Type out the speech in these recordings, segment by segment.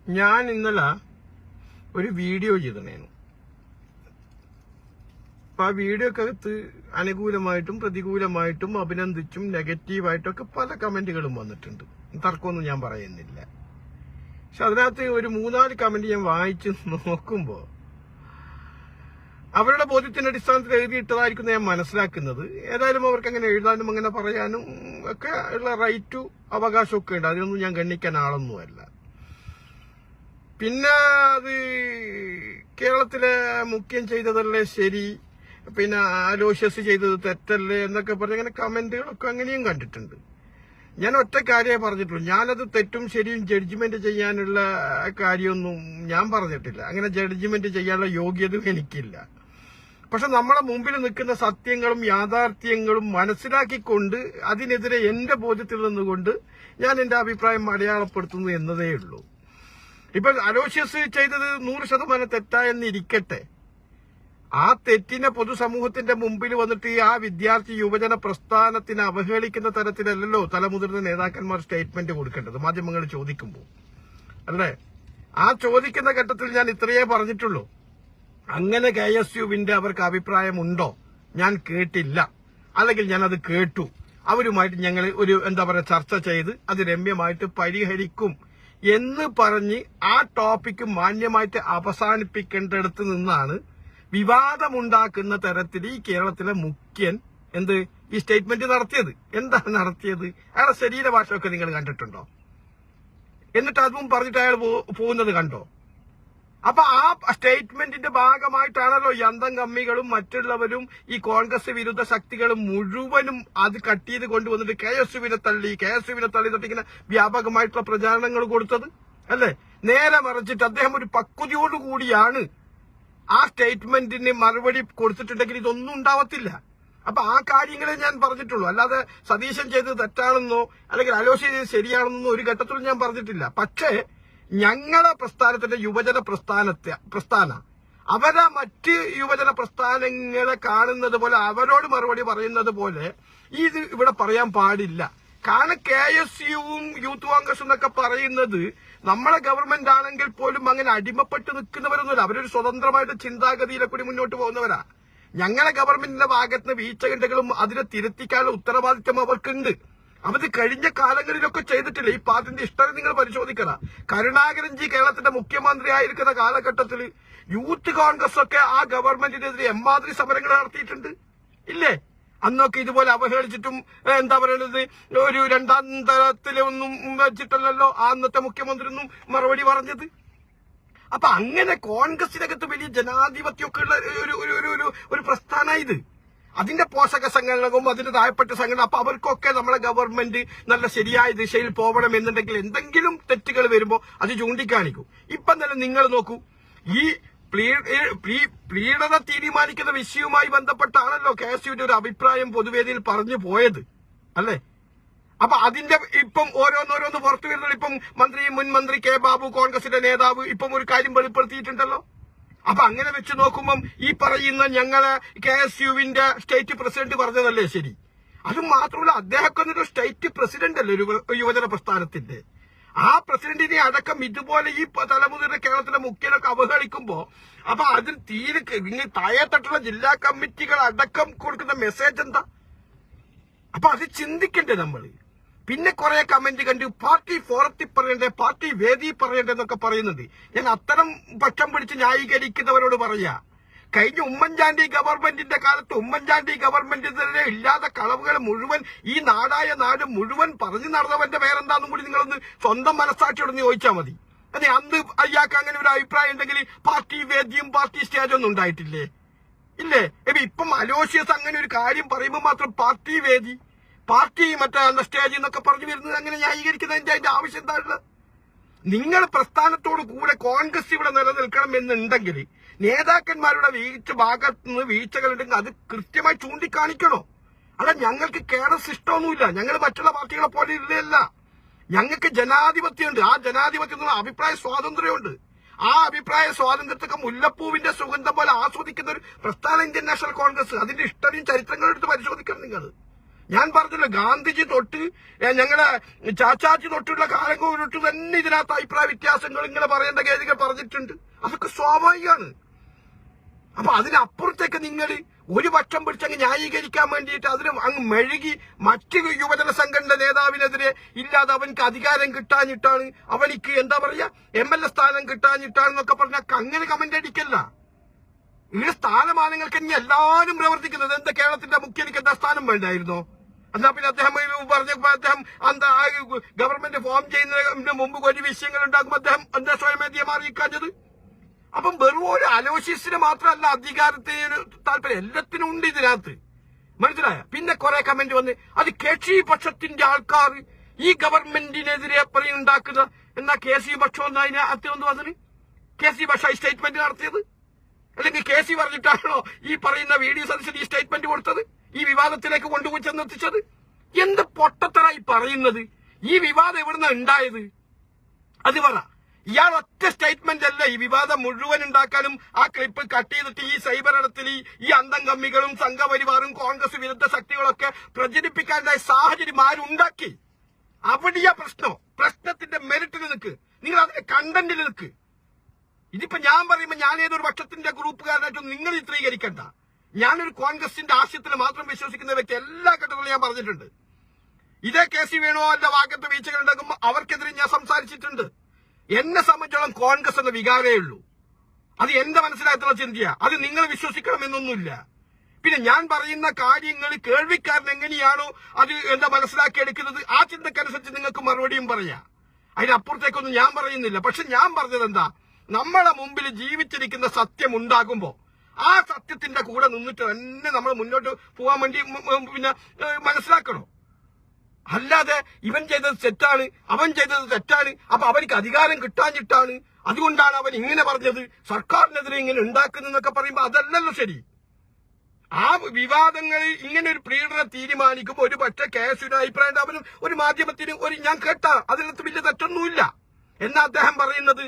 ഞാൻ ഇന്നലെ ഒരു വീഡിയോ ചെയ്തിരുന്നു. അപ്പൊ ആ വീഡിയോക്കകത്ത് അനുകൂലമായിട്ടും പ്രതികൂലമായിട്ടും അഭിനന്ദിച്ചും നെഗറ്റീവായിട്ടും ഒക്കെ പല കമന്റുകളും വന്നിട്ടുണ്ട്. തർക്കമൊന്നും ഞാൻ പറയുന്നില്ല. പക്ഷെ അതിനകത്ത് ഒരു 3-4 കമന്റ് ഞാൻ വായിച്ച് നോക്കുമ്പോ അവരുടെ ബോധ്യത്തിന്റെ അടിസ്ഥാനത്തിൽ എഴുതിയിട്ടതായിരിക്കും ഞാൻ മനസ്സിലാക്കുന്നത്. ഏതായാലും അവർക്ക് അങ്ങനെ എഴുതാനും അങ്ങനെ പറയാനും ഒക്കെ ഉള്ള റൈറ്റും അവകാശമൊക്കെ ഉണ്ട്. അതിനൊന്നും ഞാൻ ഗണ്ണിക്കാൻ ആളൊന്നുമല്ല. പിന്നെ അത് കേരളത്തിലെ മുഖ്യം ചെയ്തതല്ലേ ശരി, പിന്നെ അലോഷ്യസ് ചെയ്തത് തെറ്റല്ലേ എന്നൊക്കെ പറഞ്ഞ് അങ്ങനെ കമന്റുകളൊക്കെ അങ്ങനെയും കണ്ടിട്ടുണ്ട്. ഞാൻ ഒറ്റ കാര്യമേ പറഞ്ഞിട്ടുള്ളൂ. ഞാനത് തെറ്റും ശരിയും ജഡ്ജ്മെന്റ് ചെയ്യാനുള്ള കാര്യമൊന്നും ഞാൻ പറഞ്ഞിട്ടില്ല. അങ്ങനെ ജഡ്ജ്മെന്റ് ചെയ്യാനുള്ള യോഗ്യതയും എനിക്കില്ല. പക്ഷെ നമ്മളെ മുമ്പിൽ നിൽക്കുന്ന സത്യങ്ങളും യാഥാർത്ഥ്യങ്ങളും മനസ്സിലാക്കിക്കൊണ്ട് അതിനെതിരെ എന്റെ ബോധ്യത്തിൽ നിന്നുകൊണ്ട് ഞാൻ എന്റെ അഭിപ്രായം അടയാളപ്പെടുത്തുന്നു എന്നതേ ഉള്ളൂ. ഇപ്പൊ അലോഷ്യസ് ചെയ്തത് 100% തെറ്റായെന്നിരിക്കട്ടെ, ആ തെറ്റിനെ പൊതുസമൂഹത്തിന്റെ മുമ്പിൽ വന്നിട്ട് ആ വിദ്യാർത്ഥി യുവജന പ്രസ്ഥാനത്തിനെ അവഹേളിക്കുന്ന തരത്തിലല്ലല്ലോ തലമുതിർന്ന നേതാക്കന്മാർ സ്റ്റേറ്റ്മെന്റ് കൊടുക്കേണ്ടത് മാധ്യമങ്ങൾ ചോദിക്കുമ്പോൾ, അല്ലേ? ആ ചോദിക്കുന്ന ഘട്ടത്തിൽ ഞാൻ ഇത്രയേ പറഞ്ഞിട്ടുള്ളൂ. അങ്ങനെ KSUവിന്റെ അവർക്ക് അഭിപ്രായമുണ്ടോ? ഞാൻ കേട്ടില്ല, അല്ലെങ്കിൽ ഞാനത് കേട്ടു. അവരുമായിട്ട് ഞങ്ങൾ ഒരു ചർച്ച ചെയ്ത് അത് രമ്യമായിട്ട് പരിഹരിക്കും എന്ന് പറഞ്ഞ് ആ ടോപ്പിക്ക് മാന്യമായിട്ട് അവസാനിപ്പിക്കേണ്ടടുത്ത് നിന്നാണ് വിവാദമുണ്ടാക്കുന്ന തരത്തിൽ ഈ കേരളത്തിലെ മുഖ്യൻ ഈ സ്റ്റേറ്റ്മെന്റ് നടത്തിയത്. എന്താണ് നടത്തിയത്? അയാളെ ശരീരഭാഷയൊക്കെ നിങ്ങൾ കണ്ടിട്ടുണ്ടോ? എന്നിട്ട് അതും പറഞ്ഞിട്ട് അയാൾ പോകുന്നത് കണ്ടോ? അപ്പൊ ആ സ്റ്റേറ്റ്മെന്റിന്റെ ഭാഗമായിട്ടാണല്ലോ യന്തം കമ്മികളും മറ്റുള്ളവരും ഈ കോൺഗ്രസ് വിരുദ്ധ ശക്തികളും മുഴുവനും അത് കട്ട് ചെയ്ത് കൊണ്ടുവന്നിട്ട് KSUവിനെ തള്ളി എന്നിട്ട് ഇങ്ങനെ വ്യാപകമായിട്ടുള്ള പ്രചാരണങ്ങൾ കൊടുത്തത്, അല്ലേ? നേരെ മറിച്ചിട്ട് അദ്ദേഹം ഒരു പക്വതയോടുകൂടിയാണ് ആ സ്റ്റേറ്റ്മെന്റിന് മറുപടി കൊടുത്തിട്ടുണ്ടെങ്കിൽ ഇതൊന്നും ഉണ്ടാവത്തില്ല. അപ്പൊ ആ കാര്യങ്ങളെ ഞാൻ പറഞ്ഞിട്ടുള്ളൂ. അല്ലാതെ സതീശൻ ചെയ്തത് തെറ്റാണെന്നോ അല്ലെങ്കിൽ അലോഷ്യ ചെയ്തത് ശരിയാണെന്നോ ഒരു ഘട്ടത്തിലും ഞാൻ പറഞ്ഞിട്ടില്ല. പക്ഷേ ഞങ്ങളുടെ പ്രസ്ഥാനത്തിന്റെ യുവജന പ്രസ്ഥാന അവരെ മറ്റ് യുവജന പ്രസ്ഥാനങ്ങളെ കാണുന്നത് പോലെ അവരോട് മറുപടി പറയുന്നത് പോലെ ഇത് ഇവിടെ പറയാൻ പാടില്ല. കാരണം KSUവും യൂത്ത് കോൺഗ്രസും എന്നൊക്കെ പറയുന്നത് നമ്മളെ ഗവൺമെന്റ് ആണെങ്കിൽ പോലും അങ്ങനെ അടിമപ്പെട്ട് നിൽക്കുന്നവരൊന്നുമില്ല. അവരൊരു സ്വതന്ത്രമായിട്ട് ചിന്താഗതിയിലെ കൂടി മുന്നോട്ട് പോകുന്നവരാ. ഞങ്ങളെ ഗവൺമെന്റിന്റെ ഭാഗത്ത് നിന്ന് വീഴ്ചകണ്ടകളും അതിനെ തിരുത്തിക്കാനുള്ള ഉത്തരവാദിത്വം അവർക്കുണ്ട്. അവത് കഴിഞ്ഞ കാലങ്ങളിലൊക്കെ ചെയ്തിട്ടില്ല. ഈ പാർട്ടിന്റെ ഹിസ്റ്ററി നിങ്ങൾ പരിശോധിക്കണം. കരുണാകരൻജി കേരളത്തിന്റെ മുഖ്യമന്ത്രി ആയിരിക്കുന്ന കാലഘട്ടത്തിൽ യൂത്ത് കോൺഗ്രസ് ഒക്കെ ആ ഗവൺമെന്റിനെതിരെ എമ്മാതിരി സമരങ്ങൾ നടത്തിയിട്ടുണ്ട്, ഇല്ലേ? അന്നൊക്കെ ഇതുപോലെ അവഹേളിച്ചിട്ടും ഒരു 2ാം തലത്തിലൊന്നും വെച്ചിട്ടല്ലോ അന്നത്തെ മുഖ്യമന്ത്രി ഒന്നും മറുപടി പറഞ്ഞത്. അപ്പൊ അങ്ങനെ കോൺഗ്രസിനകത്ത് വലിയ ജനാധിപത്യമൊക്കെ ഉള്ള ഒരു പ്രസ്ഥാന ഇത്. അതിന്റെ പോഷക സംഘടനകളും അതിന്റെ താഴെപ്പെട്ട സംഘടന. അപ്പൊ അവർക്കൊക്കെ നമ്മളെ ഗവൺമെന്റ് നല്ല ശരിയായ ദിശയിൽ പോകണം എന്നുണ്ടെങ്കിൽ എന്തെങ്കിലും തെറ്റുകൾ വരുമ്പോ അത് ചൂണ്ടിക്കാണിക്കും. ഇപ്പം തന്നെ നിങ്ങൾ നോക്കൂ, ഈ പ്രീണന തീരുമാനിക്കുന്ന വിഷയവുമായി ബന്ധപ്പെട്ടാണല്ലോ KSUവിന്റെ ഒരു അഭിപ്രായം പൊതുവേദിയിൽ പറഞ്ഞു പോയത്, അല്ലേ? അപ്പൊ അതിന്റെ ഇപ്പം ഓരോന്നോരോന്ന് പുറത്തു വരുന്നത്. ഇപ്പം മുൻ മന്ത്രി K ബാബു കോൺഗ്രസിന്റെ നേതാവ് ഇപ്പം ഒരു കാര്യം വെളിപ്പെടുത്തിയിട്ടുണ്ടല്ലോ. അപ്പൊ അങ്ങനെ വെച്ച് നോക്കുമ്പം ഈ പറയുന്ന ഞങ്ങളെ KSUവിന്റെ സ്റ്റേറ്റ് പ്രസിഡന്റ് പറഞ്ഞതല്ലേ ശരി? അത് മാത്രമല്ല, അദ്ദേഹം ഒരു സ്റ്റേറ്റ് പ്രസിഡന്റ് അല്ലേ ഒരു യുവജന പ്രസ്ഥാനത്തിന്റെ. ആ പ്രസിഡന്റിനെ അടക്കം ഇതുപോലെ ഈ തലമുതിർന്ന കേരളത്തിലെ മുഖ്യനൊക്കെ അവഹേളിക്കുമ്പോ അപ്പൊ അതിൽ താഴെത്തട്ടുള്ള ജില്ലാ കമ്മിറ്റികൾ അടക്കം കൊടുക്കുന്ന മെസ്സേജ് എന്താ? അപ്പൊ അത് ചിന്തിക്കണ്ടേ നമ്മൾ? പിന്നെ കുറെ കമന്റ് കണ്ടു പാർട്ടി ഫോറത്തിൽ പറയണ്ടേ, പാർട്ടി വേദി പറയണ്ടേ എന്നൊക്കെ പറയുന്നുണ്ട്. ഞാൻ അത്തരം പക്ഷം പിടിച്ച് ന്യായീകരിക്കുന്നവരോട് പറയാ, കഴിഞ്ഞ ഉമ്മൻചാണ്ടി ഗവൺമെന്റിന്റെ കാലത്ത് ഉമ്മൻചാണ്ടി ഗവൺമെന്റിനെതിരെ ഇല്ലാത്ത കളവുകൾ മുഴുവൻ ഈ നാട് മുഴുവൻ പറഞ്ഞു നടന്നവന്റെ പേരെന്താന്നും കൂടി നിങ്ങളൊന്ന് സ്വന്തം മനസ്സാക്ഷിയോടൊന്ന് ചോദിച്ചാൽ മതി. അതെ, അന്ന് അയാൾക്ക് അങ്ങനെ ഒരു അഭിപ്രായം ഉണ്ടെങ്കിൽ പാർട്ടി വേദിയും പാർട്ടി സ്റ്റേജൊന്നും ഉണ്ടായിട്ടില്ലേ? ഇല്ലേ? ഇപ്പം അലോഷ്യസ് അങ്ങനെ ഒരു കാര്യം പറയുമ്പോൾ മാത്രം പാർട്ടി വേദി പാർട്ടി സ്റ്റേജ് എന്നൊക്കെ പറഞ്ഞു വരുന്നത് അങ്ങനെ ന്യായീകരിക്കുന്നതിന്റെ അതിന്റെ ആവശ്യം എന്താണുള്ളത്? നിങ്ങൾ പ്രസ്ഥാനത്തോട് കൂടെ കോൺഗ്രസ് ഇവിടെ നിലനിൽക്കണം എന്നുണ്ടെങ്കിൽ നേതാക്കന്മാരുടെ ഭാഗത്ത് നിന്ന് വീഴ്ചകളുണ്ടെങ്കിൽ അത് കൃത്യമായി ചൂണ്ടിക്കാണിക്കണോ? അല്ല, ഞങ്ങൾക്ക് കേഡർ ഇഷ്ടമൊന്നുമില്ല. ഞങ്ങൾ മറ്റുള്ള പാർട്ടികളെ പോലെ ഇല്ലല്ല. ഞങ്ങൾക്ക് ജനാധിപത്യമുണ്ട്. ആ ജനാധിപത്യത്തിൽ അഭിപ്രായ സ്വാതന്ത്ര്യമുണ്ട്. ആ അഭിപ്രായ സ്വാതന്ത്ര്യത്തൊക്കെ മുല്ലപ്പൂവിന്റെ സുഗന്ധം പോലെ ആസ്വദിക്കുന്ന ഒരു പ്രസ്ഥാന ഇന്ത്യൻ നാഷണൽ കോൺഗ്രസ്. അതിന്റെ ഹിസ്റ്ററിയും ചരിത്രങ്ങളും എടുത്ത് പരിശോധിക്കണം നിങ്ങൾ. ഞാൻ പറഞ്ഞല്ലോ, ഗാന്ധിജി തൊട്ട് ഞങ്ങളെ ചാച്ചാജി തൊട്ടുള്ള കാലം തൊട്ട് തന്നെ ഇതിനകത്ത് അഭിപ്രായ വ്യത്യാസങ്ങൾ ഇങ്ങനെ പറയേണ്ട ഗതികൾ പറഞ്ഞിട്ടുണ്ട്. അതൊക്കെ സ്വാഭാവികമാണ്. അപ്പൊ അതിനപ്പുറത്തേക്ക് നിങ്ങൾ ഒരു പക്ഷം പിടിച്ചങ്ങ് ന്യായീകരിക്കാൻ വേണ്ടിയിട്ട് അതിന് അങ്ങ് മെഴുകി മറ്റ് യുവജന സംഘടന നേതാവിനെതിരെ ഇല്ലാതെ അവനക്ക് അധികാരം കിട്ടാഞ്ഞിട്ടാണ്, അവനിക്ക് എന്താ പറയാ MLA സ്ഥാനം കിട്ടാഞ്ഞിട്ടാണെന്നൊക്കെ പറഞ്ഞാൽ അങ്ങനെ കമന്റ് അടിക്കല്ല. ഇവിടെ സ്ഥാനമാനങ്ങൾക്ക് ഇനി എല്ലാവരും പ്രവർത്തിക്കുന്നത്. എന്താ കേരളത്തിന്റെ മുഖ്യനിക്ക് എന്താ സ്ഥാനം വേണ്ടായിരുന്നോ? എന്നാ പിന്നെ അദ്ദേഹം പറഞ്ഞപ്പോ അദ്ദേഹം എന്താ ഗവൺമെന്റ് ഫോം ചെയ്യുന്നതിന് മുമ്പ് ഒരു വിഷയങ്ങൾ ഉണ്ടാകുമ്പോൾ അദ്ദേഹം എന്താ സ്വയമേധയെ മാറിയിക്കാഞ്ഞത്? അപ്പം വെറും ഒരു അലോഷ്യസിന് മാത്രമല്ല അധികാരത്തിന് താല്പര്യം, എല്ലാത്തിനും ഉണ്ട് ഇതിനകത്ത്. മനസ്സിലായ? പിന്നെ കുറെ കമന്റ് വന്ന് അത് KC പക്ഷത്തിന്റെ ആൾക്കാർ ഈ ഗവൺമെന്റിനെതിരെ ഉണ്ടാക്കുന്ന എന്നാ KC പക്ഷം ഒന്ന് അതിനകത്ത് ഒന്ന് വന്നിന് KC പക്ഷ ഈ സ്റ്റേറ്റ്മെന്റ് നടത്തിയത്, അല്ലെങ്കിൽ KC പറഞ്ഞിട്ടാണോ ഈ പറയുന്ന VD സദസ്യൻ ഈ സ്റ്റേറ്റ്മെന്റ് കൊടുത്തത്, ഈ വിവാദത്തിലേക്ക് കൊണ്ടുപോയി ചെന്നെത്തിച്ചത്? എന്ത് പൊട്ടത്തറായി പറയുന്നത്? ഈ വിവാദം എവിടുന്ന ഉണ്ടായത്? അത് പറ. ഇയാൾ ഒറ്റ സ്റ്റേറ്റ്മെന്റ് അല്ല ഈ വിവാദം മുഴുവൻ ഉണ്ടാക്കാനും ആ ക്ലിപ്പ് കട്ട് ചെയ്തിട്ട് ഈ സൈബർ ഇടത്തിൽ ഈ അന്തം കമ്മികളും സംഘപരിവാറും കോൺഗ്രസ് വിരുദ്ധ ശക്തികളൊക്കെ പ്രചരിപ്പിക്കാനുള്ള സാഹചര്യം ആരുണ്ടാക്കി? അവിടെയാ പ്രശ്നം. പ്രശ്നത്തിന്റെ മെറിറ്റിൽ നിൽക്ക്, നിങ്ങൾ അതിന്റെ കണ്ടന്റിൽ നിൽക്ക്. ഇതിപ്പോ ഞാൻ പറയുമ്പോ ഞാൻ ഏതൊരു പക്ഷത്തിന്റെ ഗ്രൂപ്പുകാരനായിട്ടും നിങ്ങൾ ചിത്രീകരിക്കണ്ട. ഞാനൊരു കോൺഗ്രസിന്റെ ആശയത്തിൽ മാത്രം വിശ്വസിക്കുന്ന വ്യക്തി. എല്ലാ ഘട്ടത്തിലും ഞാൻ പറഞ്ഞിട്ടുണ്ട്. ഇതേ KC വേണുഗോപാലിന്റെ ഭാഗത്ത് വീഴ്ചകൾ ഉണ്ടാകുമ്പോൾ അവർക്കെതിരെ ഞാൻ സംസാരിച്ചിട്ടുണ്ട്. എന്നെ സംബന്ധിച്ചോളം കോൺഗ്രസ് എന്ന വികാരമേ ഉള്ളൂ. അത് എന്റെ മനസ്സിലായിട്ടുള്ള ചിന്തയാ. അത് നിങ്ങൾ വിശ്വസിക്കണമെന്നൊന്നുമില്ല. പിന്നെ ഞാൻ പറയുന്ന കാര്യങ്ങൾ കേൾവിക്കാരൻ എങ്ങനെയാണോ അത് എന്താ മനസ്സിലാക്കിയെടുക്കുന്നത്, ആ ചിന്തക്കനുസരിച്ച് നിങ്ങൾക്ക് മറുപടിയും പറയാം. അതിനപ്പുറത്തേക്കൊന്നും ഞാൻ പറയുന്നില്ല. പക്ഷെ ഞാൻ പറഞ്ഞത് എന്താ, നമ്മളെ മുമ്പിൽ ജീവിച്ചിരിക്കുന്ന സത്യം ഉണ്ടാകുമ്പോ ആ സത്യത്തിന്റെ കൂടെ നിന്നിട്ട് തന്നെ നമ്മൾ മുന്നോട്ട് പോകാൻ വേണ്ടി പിന്നെ മനസ്സിലാക്കണോ? അല്ലാതെ ഇവൻ ചെയ്തത് തെറ്റാണ്, അവൻ ചെയ്തത് തെറ്റാണ്, അപ്പൊ അവർക്ക് അധികാരം കിട്ടാഞ്ഞിട്ടാണ്, അതുകൊണ്ടാണ് അവൻ ഇങ്ങനെ പറഞ്ഞത്, സർക്കാരിനെതിരെ ഇങ്ങനെ ഉണ്ടാക്കുന്നതൊക്കെ പറയുമ്പോ അതല്ലല്ലോ ശരി. ആ വിവാദങ്ങൾ ഇങ്ങനെ ഒരു പ്രീണനം തീരുമാനിക്കുമ്പോൾ ഒരു പക്ഷേ KSയുടെ അഭിപ്രായം അവനും ഒരു മാധ്യമത്തിന് ഞാൻ കേട്ട അതിനകത്ത് വലിയ തെറ്റൊന്നുമില്ല. എന്നാ അദ്ദേഹം പറയുന്നത്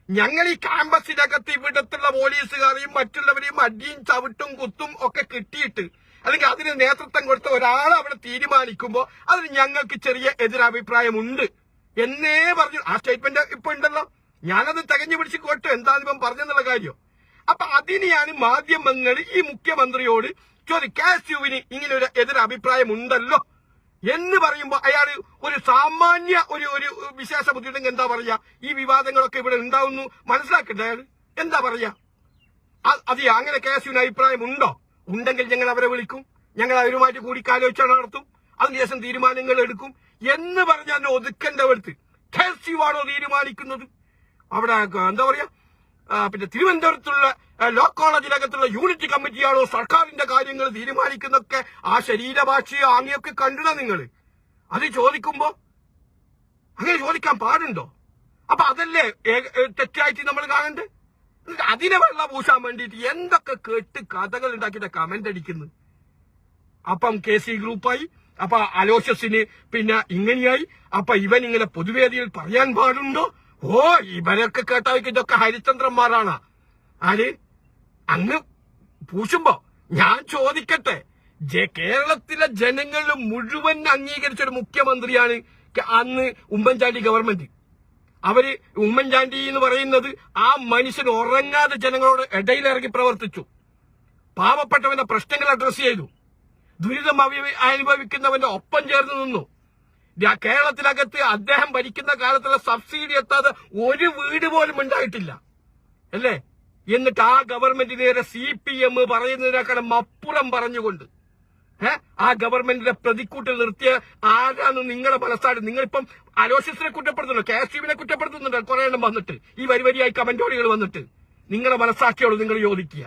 ഞങ്ങൾ ഈ ക്യാമ്പസിനകത്ത് ഇവിടത്തുള്ള പോലീസുകാരെയും മറ്റുള്ളവരെയും അടിയും ചവിട്ടും കുത്തും ഒക്കെ കിട്ടിയിട്ട് അല്ലെങ്കിൽ അതിന് നേതൃത്വം കൊടുത്ത ഒരാൾ അവിടെ തീരുമാനിക്കുമ്പോൾ അതിന് ഞങ്ങൾക്ക് ചെറിയ എതിരഭിപ്രായമുണ്ട് എന്നേ പറഞ്ഞു. ആ സ്റ്റേറ്റ്മെന്റ് ഇപ്പൊ ഉണ്ടല്ലോ, ഞാനത് തികഞ്ഞു പിടിച്ച് കോട്ടു എന്താണ് ഇപ്പം പറഞ്ഞെന്നുള്ള കാര്യം. അപ്പൊ അതിനെയാണ് മാധ്യമങ്ങൾ ഈ മുഖ്യമന്ത്രിയോട് KSയുവിന് ഇങ്ങനെ ഒരു എതിരഭിപ്രായം ഉണ്ടല്ലോ എന്ന് പറയുമ്പോ അയാൾ ഒരു സാമാന്യ ഒരു വിശേഷ ബുദ്ധിയുണ്ടെങ്കിൽ എന്താ പറയാ, ഈ വിവാദങ്ങളൊക്കെ ഇവിടെ ഉണ്ടാവുന്നു മനസ്സിലാക്കട്ടെ. അയാൾ എന്താ പറയാ, അത് അങ്ങനെ KSയുവിന് അഭിപ്രായം ഉണ്ടോ? ഉണ്ടെങ്കിൽ ഞങ്ങൾ അവരെ വിളിക്കും, ഞങ്ങൾ അവരുമായിട്ട് കൂടിക്കാലോചന നടത്തും, അതിനുശേഷം തീരുമാനങ്ങൾ എടുക്കും എന്ന് പറഞ്ഞ അതിനെ ഒതുക്കേണ്ട അടുത്ത് KSയുവാണോ തീരുമാനിക്കുന്നത്? അവിടെ എന്താ പറയാ പിന്നെ തിരുവനന്തപുരത്തുള്ള ലോ കോളേജിനകത്തുള്ള യൂണിറ്റ് കമ്മിറ്റിയാണോ സർക്കാരിന്റെ കാര്യങ്ങൾ തീരുമാനിക്കുന്നൊക്കെ? ആ ശരീരഭാഷയോ ആംഗ്യമൊക്കെ കണ്ടിട നിങ്ങൾ. അത് ചോദിക്കുമ്പോ അങ്ങനെ ചോദിക്കാൻ പാടുണ്ടോ? അപ്പൊ അതല്ലേ തെറ്റായിട്ട് നമ്മൾ കാണണ്ടേ? അതിനെ വെള്ള പൂശാൻ വേണ്ടിയിട്ട് എന്തൊക്കെ കേട്ട് കഥകൾ ഉണ്ടാക്കിയിട്ട് കമന്റ് അടിക്കുന്നു. അപ്പം KC ഗ്രൂപ്പായി, അപ്പൊ അലോഷ്യസിന് പിന്നെ ഇങ്ങനെയായി, അപ്പൊ ഇവൻ ഇങ്ങനെ പൊതുവേദിയിൽ പറയാൻ പാടുണ്ടോ? ഓ ഇവരൊക്കെ കേട്ടാ ഇതൊക്കെ ഹരിചന്ദ്രന്മാരാണ്. ആര് അങ്ങ് പൂശുമ്പോ ഞാൻ ചോദിക്കട്ടെ, കേരളത്തിലെ ജനങ്ങൾ മുഴുവൻ അംഗീകരിച്ച ഒരു മുഖ്യമന്ത്രിയാണ് അന്ന് ഉമ്മൻചാണ്ടി ഗവൺമെന്റ്. അവര് ഉമ്മൻചാണ്ടി എന്ന് പറയുന്നത് ആ മനുഷ്യൻ ഉറങ്ങാതെ ജനങ്ങളോട് ഇടയിലിറങ്ങി പ്രവർത്തിച്ചു, പാവപ്പെട്ടവന്റെ പ്രശ്നങ്ങൾ അഡ്രസ് ചെയ്തു, ദുരിതം അനുഭവിക്കുന്നവന്റെ ഒപ്പം ചേർന്ന് നിന്നു. കേരളത്തിനകത്ത് അദ്ദേഹം ഭരിക്കുന്ന കാലത്തുള്ള സബ്സിഡി എത്താതെ ഒരു വീട് പോലും ഉണ്ടായിട്ടില്ല അല്ലേ? എന്നിട്ട് ആ ഗവൺമെന്റിനെ CPM പറയുന്നതിനേക്കാളും അപ്പുറം പറഞ്ഞുകൊണ്ട് ആ ഗവൺമെന്റിന്റെ പ്രതിക്കൂട്ടിൽ നിർത്തിയ ആരാണ് നിങ്ങളുടെ മനസ്സാട്? നിങ്ങളിപ്പം അലോഷ്യസിനെ കുറ്റപ്പെടുത്തുന്നുണ്ടോ, KSയുവിനെ കുറ്റപ്പെടുത്തുന്നുണ്ടോ? കുറെ എണ്ണം വന്നിട്ട് ഈ വരിവരിയായി കമന്റോടികൾ വന്നിട്ട് നിങ്ങളുടെ മനസ്സാക്ഷിയോട് നിങ്ങൾ യോജിക്കുക.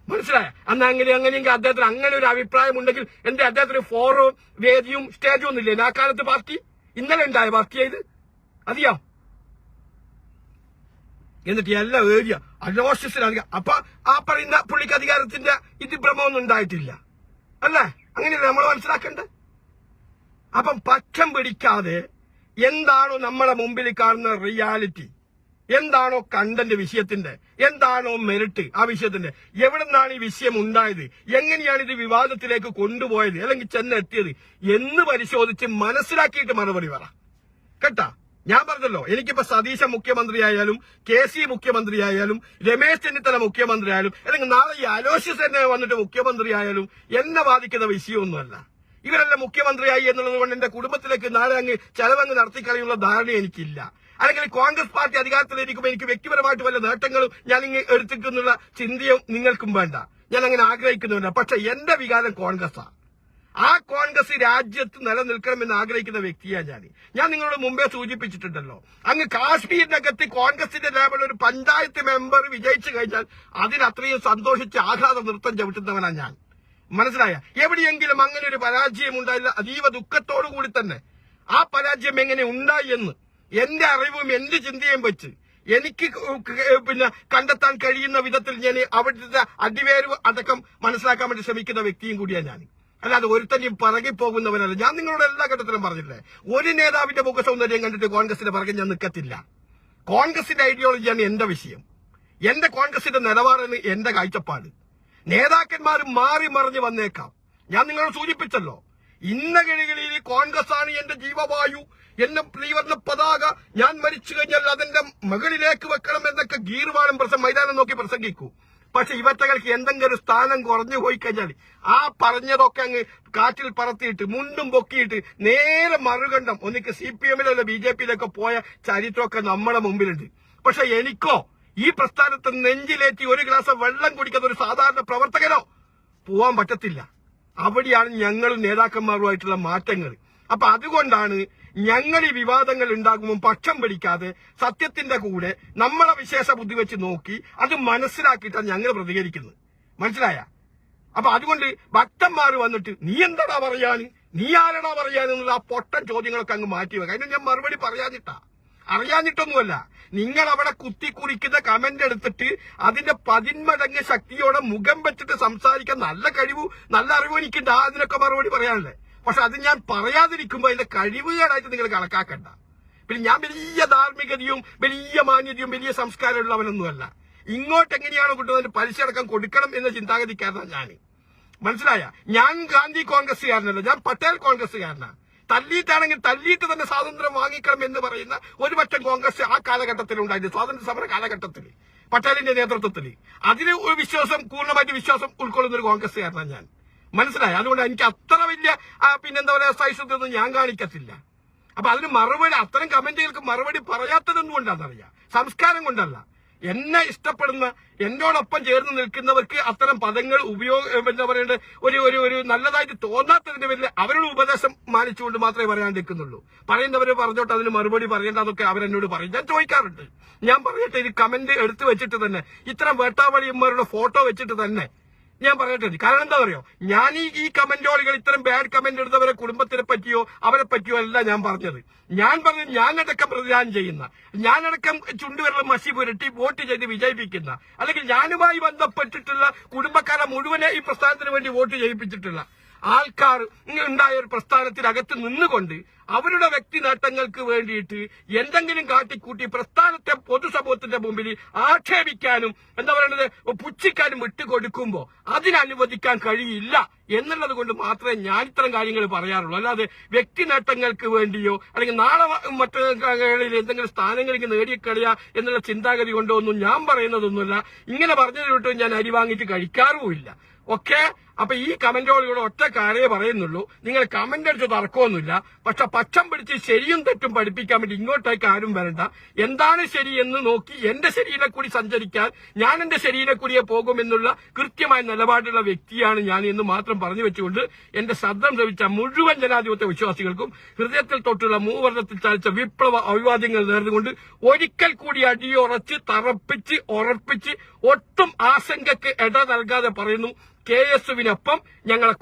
മനസ്സിലായ? അങ്ങനെയെങ്കിൽ അദ്ദേഹത്തിന് അങ്ങനെ ഒരു അഭിപ്രായം ഉണ്ടെങ്കിൽ എന്റെ അദ്ദേഹത്തിന് ഫോറും വേദിയും സ്റ്റേജും ഒന്നുമില്ലേ? ആ കാലത്ത് പാർട്ടി ഇന്നലെ ഉണ്ടായ പാർട്ടിയായത് അറിയാം. എന്നിട്ട് എല്ലാം ഏരിയ അലോഷ്യസിന് അപ്പൊ ആ പറയുന്ന പുള്ളിക്ക് അധികാരത്തിന്റെ ഭ്രമമൊന്നും ഉണ്ടായിട്ടില്ല അല്ലേ? അങ്ങനെയല്ലേ നമ്മൾ മനസ്സിലാക്കണ്ടേ? അപ്പം പക്ഷം പിടിക്കാതെ എന്താണോ നമ്മളെ മുമ്പിൽ കാണുന്ന റിയാലിറ്റി എന്താണോ കണ്ടന്റ് വിഷയത്തിന്റെ, എന്താണോ മെറിറ്റ് ആ വിഷയത്തിന്റെ, എവിടെ നിന്നാണ് ഈ വിഷയം ഉണ്ടായത്, എങ്ങനെയാണ് ഇത് വിവാദത്തിലേക്ക് കൊണ്ടുപോയത് അല്ലെങ്കിൽ ചെന്നെത്തിയത് എന്ന് പരിശോധിച്ച് മനസ്സിലാക്കിയിട്ട് മറുപടി പറ കേട്ടാ. ഞാൻ പറഞ്ഞല്ലോ, എനിക്കിപ്പോ സതീശ മുഖ്യമന്ത്രിയായാലും KC മുഖ്യമന്ത്രിയായാലും രമേശ് ചെന്നിത്തല മുഖ്യമന്ത്രിയായാലും അല്ലെങ്കിൽ നാളെ ഈ അലോഷ്യസ് തന്നെ വന്നിട്ട് മുഖ്യമന്ത്രിയായാലും എന്നെ ബാധിക്കുന്ന വിഷയമൊന്നുമല്ല. ഇവരെല്ലാം മുഖ്യമന്ത്രിയായി എന്നുള്ളത് കൊണ്ട് എന്റെ കുടുംബത്തിലേക്ക് നാളെ അങ്ങ് ചെലവങ്ങ് നടത്തിക്കളയുള്ള ധാരണ എനിക്കില്ല. അല്ലെങ്കിൽ കോൺഗ്രസ് പാർട്ടി അധികാരത്തിലിരിക്കുമ്പോൾ എനിക്ക് വ്യക്തിപരമായിട്ട് വല്ല നേട്ടങ്ങളും ഞാൻ ഇങ്ങനെ എടുത്തിട്ടുള്ള ചിന്തയും നിങ്ങൾക്കും വേണ്ട, ഞാൻ അങ്ങനെ ആഗ്രഹിക്കുന്നുണ്ട്. പക്ഷെ എന്റെ വികാരം കോൺഗ്രസ്സാണ്. ആ കോൺഗ്രസ് രാജ്യത്ത് നിലനിൽക്കണമെന്ന് ആഗ്രഹിക്കുന്ന വ്യക്തിയാണ് ഞാൻ നിങ്ങളോട് മുമ്പേ സൂചിപ്പിച്ചിട്ടുണ്ടല്ലോ. അങ്ങ് കാശ്മീരിനകത്ത് കോൺഗ്രസിന്റെ ലേബിൾ ഒരു പഞ്ചായത്ത് മെമ്പർ വിജയിച്ചു കഴിഞ്ഞാൽ അതിനത്രയും സന്തോഷിച്ച് ആഘാത നൃത്തം ചവിട്ടുന്നവനാണ് ഞാൻ. മനസ്സിലായ? എവിടെയെങ്കിലും അങ്ങനെ ഒരു പരാജയം ഉണ്ടായില്ല, അതീവ ദുഃഖത്തോടു കൂടി തന്നെ ആ പരാജയം എങ്ങനെ ഉണ്ടായി എന്ന് എന്റെ അറിവും എന്റെ ചിന്തയും വെച്ച് എനിക്ക് കണ്ടെത്താൻ കഴിയുന്ന വിധത്തിൽ ഞാൻ അവിടുത്തെ അടിവേര് അടക്കം മനസ്സിലാക്കാൻ വേണ്ടി ശ്രമിക്കുന്ന വ്യക്തിയും കൂടിയാണ് ഞാൻ. അല്ലാതെ ഒരുത്തന്നെയും പിറകി പോകുന്നവനല്ല. ഞാൻ നിങ്ങളോട് എല്ലാ ഘട്ടത്തിലും പറഞ്ഞില്ലേ, ഒരു നേതാവിന്റെ മുഖ സൗന്ദര്യം കണ്ടിട്ട് കോൺഗ്രസിന്റെ പിറകെ ഞാൻ നിൽക്കത്തില്ല. കോൺഗ്രസിന്റെ ഐഡിയോളജിയാണ് എന്റെ വിഷയം, എന്റെ കോൺഗ്രസിന്റെ നിലപാടാണ് എന്റെ കാഴ്ചപ്പാട്. നേതാക്കന്മാർ മാറി മറിഞ്ഞ് വന്നേക്കാം. ഞാൻ നിങ്ങളോട് സൂചിപ്പിച്ചല്ലോ, ഇന്ന കിഴികളിൽ കോൺഗ്രസ് ആണ് എന്റെ ജീവവായു, എന്നെ പ്രിയവർണ്ണ പതാക, ഞാൻ മരിച്ചു കഴിഞ്ഞാൽ അതിന്റെ മുകളിലേക്ക് വെക്കണം എന്നൊക്കെ ഗീർവാണം മൈതാനം നോക്കി പ്രസംഗിക്കൂ. പക്ഷെ ഇവറ്റകൾക്ക് എന്തെങ്കിലും ഒരു സ്ഥാനം കുറഞ്ഞു പോയി കഴിഞ്ഞാൽ ആ പറഞ്ഞതൊക്കെ അങ്ങ് കാറ്റിൽ പറത്തിയിട്ട് മുണ്ടും പൊക്കിയിട്ട് നേരെ മറുകണ്ഠം ഒന്നിക്ക് CPM-ലോ BJP-യിലൊക്കെ പോയ ചരിത്രമൊക്കെ നമ്മുടെ മുമ്പിലുണ്ട്. പക്ഷെ എനിക്കോ ഈ പ്രസ്ഥാനത്ത് നെഞ്ചിലേറ്റി ഒരു ഗ്ലാസ് വെള്ളം കുടിക്കുന്ന ഒരു സാധാരണ പ്രവർത്തകനോ പോവാൻ പറ്റത്തില്ല. അവിടെയാണ് ഞങ്ങളും നേതാക്കന്മാരുമായിട്ടുള്ള മാറ്റങ്ങൾ. അപ്പൊ അതുകൊണ്ടാണ് ഞങ്ങൾ ഈ വിവാദങ്ങൾ ഉണ്ടാകുമ്പോൾ പക്ഷം പിടിക്കാതെ സത്യത്തിന്റെ കൂടെ നമ്മളെ വിശേഷ ബുദ്ധി വെച്ച് നോക്കി അത് മനസ്സിലാക്കിയിട്ടാണ് ഞങ്ങൾ പ്രതികരിക്കുന്നത്. മനസ്സിലായ? അപ്പൊ അതുകൊണ്ട് ഭക്തന്മാർ വന്നിട്ട് നീ എന്താടാ പറയാന്, നീ ആരടാ പറയാനെന്നുള്ള ആ പൊട്ടൻ ചോദ്യങ്ങളൊക്കെ അങ്ങ് മാറ്റി വെക്കാം. അതിന് ഞാൻ മറുപടി അറിയാഞ്ഞിട്ടൊന്നുമല്ല. നിങ്ങൾ അവിടെ കുത്തിക്കുറിക്കുന്ന കമന്റ് എടുത്തിട്ട് അതിന്റെ 10 മടങ്ങ് ശക്തിയോടെ മുഖം വെച്ചിട്ട് സംസാരിക്കാൻ നല്ല കഴിവ് നല്ല അറിവ് എനിക്കുണ്ട്. അതിനൊക്കെ മറുപടി പറയാനല്ലേ. പക്ഷെ അത് ഞാൻ പറയാതിരിക്കുമ്പോ അതിന്റെ കഴിവുകേടായിട്ട് നിങ്ങൾ കണക്കാക്കണ്ട. പിന്നെ ഞാൻ വലിയ ധാർമ്മികതയും വലിയ മാന്യതയും വലിയ സംസ്കാരമുള്ളവനൊന്നുമല്ല. ഇങ്ങോട്ട് എങ്ങനെയാണോ കിട്ടുന്നതിന് പലിശ അടക്കം കൊടുക്കണം എന്ന ചിന്താഗതിക്കാരനാണ് ഞാൻ. മനസ്സിലായ? ഞാൻ ഗാന്ധി കോൺഗ്രസ്സുകാരനല്ല, ഞാൻ പട്ടേൽ കോൺഗ്രസ്സുകാരനാണ്. തല്ലിയിട്ടാണെങ്കിൽ തല്ലിയിട്ട് തന്നെ സ്വാതന്ത്ര്യം വാങ്ങിക്കണം എന്ന് പറയുന്ന ഒരുപറ്റം കോൺഗ്രസ് ആ കാലഘട്ടത്തിൽ ഉണ്ടായിരുന്നു, സ്വാതന്ത്ര്യ സമര കാലഘട്ടത്തിൽ പട്ടേലിന്റെ നേതൃത്വത്തിൽ. അതിന് ഒരു വിശ്വാസം, പൂർണ്ണമായിട്ട് വിശ്വാസം ഉൾക്കൊള്ളുന്ന ഒരു കോൺഗ്രസ്സുകാരനാണ് ഞാൻ. മനസ്സിലായി? അതുകൊണ്ട് എനിക്ക് അത്ര വലിയ പിന്നെന്താ പറയാ സഹിഷ്ണുതയൊന്നും ഞാൻ കാണിക്കത്തില്ല. അപ്പൊ അതിന് മറുപടി, അത്തരം കമന്റുകൾക്ക് മറുപടി പറയാത്തതെന്നും കൊണ്ടാണെന്നറിയാം, സംസ്കാരം കൊണ്ടല്ല. എന്നെ ഇഷ്ടപ്പെടുന്ന എന്നോടൊപ്പം ചേർന്ന് നിൽക്കുന്നവർക്ക് അത്തരം പദങ്ങൾ എന്താ പറയേണ്ട ഒരു നല്ലതായിട്ട് തോന്നാത്തതിന്റെ പേരിൽ അവരുടെ ഉപദേശം മാനിച്ചുകൊണ്ട് മാത്രമേ പറയാണ്ടിരിക്കുന്നുള്ളൂ. പറയുന്നവര് പറഞ്ഞോട്ട് അതിന് മറുപടി പറയേണ്ടതൊക്കെ അവരെന്നോട് പറയും. ഞാൻ ചോദിക്കാറുണ്ട്, ഞാൻ പറയട്ടെ, ഇത് കമന്റ് എടുത്തു വെച്ചിട്ട് തന്നെ ഇത്തരം വേട്ടാവളിയന്മാരുടെ ഫോട്ടോ വെച്ചിട്ട് തന്നെ ഞാൻ പറയട്ടെ. കാരണം എന്താ പറയോ, ഞാൻ ഈ കമന്റോളികൾ ഇത്തരം ബാഡ് കമന്റ് എടുത്തവരെ കുടുംബത്തിനെ പറ്റിയോ അവരെ പറ്റിയോ അല്ല ഞാൻ പറഞ്ഞത്. ഞാൻ പറഞ്ഞത് ഞാനടക്കം പ്രതിദാനം ചെയ്യുന്ന, ഞാനടക്കം ചുണ്ടുവിരൽ മഷി പുരട്ടി വോട്ട് ചെയ്ത് വിജയിപ്പിക്കുന്ന, അല്ലെങ്കിൽ ഞാനുമായി ബന്ധപ്പെട്ടിട്ടുള്ള കുടുംബക്കാരെ മുഴുവനെ ഈ പ്രസ്ഥാനത്തിന് വേണ്ടി വോട്ട് ചെയ്യിപ്പിച്ചിട്ടുള്ള ആൾക്കാർ ഉണ്ടായ ഒരു പ്രസ്ഥാനത്തിനകത്ത് നിന്നുകൊണ്ട് അവരുടെ വ്യക്തി നേട്ടങ്ങൾക്ക് വേണ്ടിയിട്ട് എന്തെങ്കിലും കാട്ടിക്കൂട്ടി പ്രസ്ഥാനത്തെ പൊതുസമൂഹത്തിന്റെ മുമ്പിൽ ആക്ഷേപിക്കാനും എന്താ പറയുന്നത് പുച്ഛിക്കാനും വിട്ടുകൊടുക്കുമ്പോൾ അതിനനുവദിക്കാൻ കഴിയില്ല എന്നുള്ളത് കൊണ്ട് മാത്രമേ ഞാൻ ഇത്തരം കാര്യങ്ങൾ പറയാറുള്ളൂ. അല്ലാതെ വ്യക്തി നേട്ടങ്ങൾക്ക് വേണ്ടിയോ അല്ലെങ്കിൽ നാളെ മറ്റു എന്തെങ്കിലും സ്ഥാനങ്ങൾക്ക് നേടിക്കളിയ എന്നുള്ള ചിന്താഗതി കൊണ്ടോ ഒന്നും ഞാൻ പറയുന്നതൊന്നുമല്ല. ഇങ്ങനെ പറഞ്ഞതിലോട്ട് ഞാൻ അരി വാങ്ങിയിട്ട് കഴിക്കാറുമില്ല. ഓക്കെ? അപ്പൊ ഈ കമന്റോളിലൂടെ ഒറ്റ കാര്യമേ പറയുന്നുള്ളൂ, നിങ്ങൾ കമന്റ് അടിച്ച് തർക്കമൊന്നുമില്ല. പക്ഷെ പക്ഷം പിടിച്ച് ശരിയും തെറ്റും പഠിപ്പിക്കാൻ വേണ്ടി ഇങ്ങോട്ടേക്ക് ആരും വരണ്ട. എന്താണ് ശരി എന്ന് നോക്കി എന്റെ ശരീരം കൂടി സഞ്ചരിക്കാൻ ഞാൻ എന്റെ ശരീരം കൂടിയേ പോകുമെന്നുള്ള കൃത്യമായ നിലപാടുള്ള വ്യക്തിയാണ് ഞാൻ എന്ന് മാത്രം പറഞ്ഞു വെച്ചുകൊണ്ട് എന്റെ ശബ്ദം ശ്രവിച്ച മുഴുവൻ ജനാധിപത്യ വിശ്വാസികൾക്കും ഹൃദയത്തിൽ തൊട്ടുള്ള മൂവർണ്ണത്തിൽ ചാലിച്ച വിപ്ലവ അഭിവാദ്യങ്ങൾ നേർന്നുകൊണ്ട് ഒരിക്കൽ കൂടി അടിയുറച്ച് തറപ്പിച്ച് ഉറപ്പിച്ച് ഒട്ടും ആശങ്കയ്ക്ക് ഇട നൽകാതെ പറയുന്നു, KS-വിനൊപ്പം ഞങ്ങളെ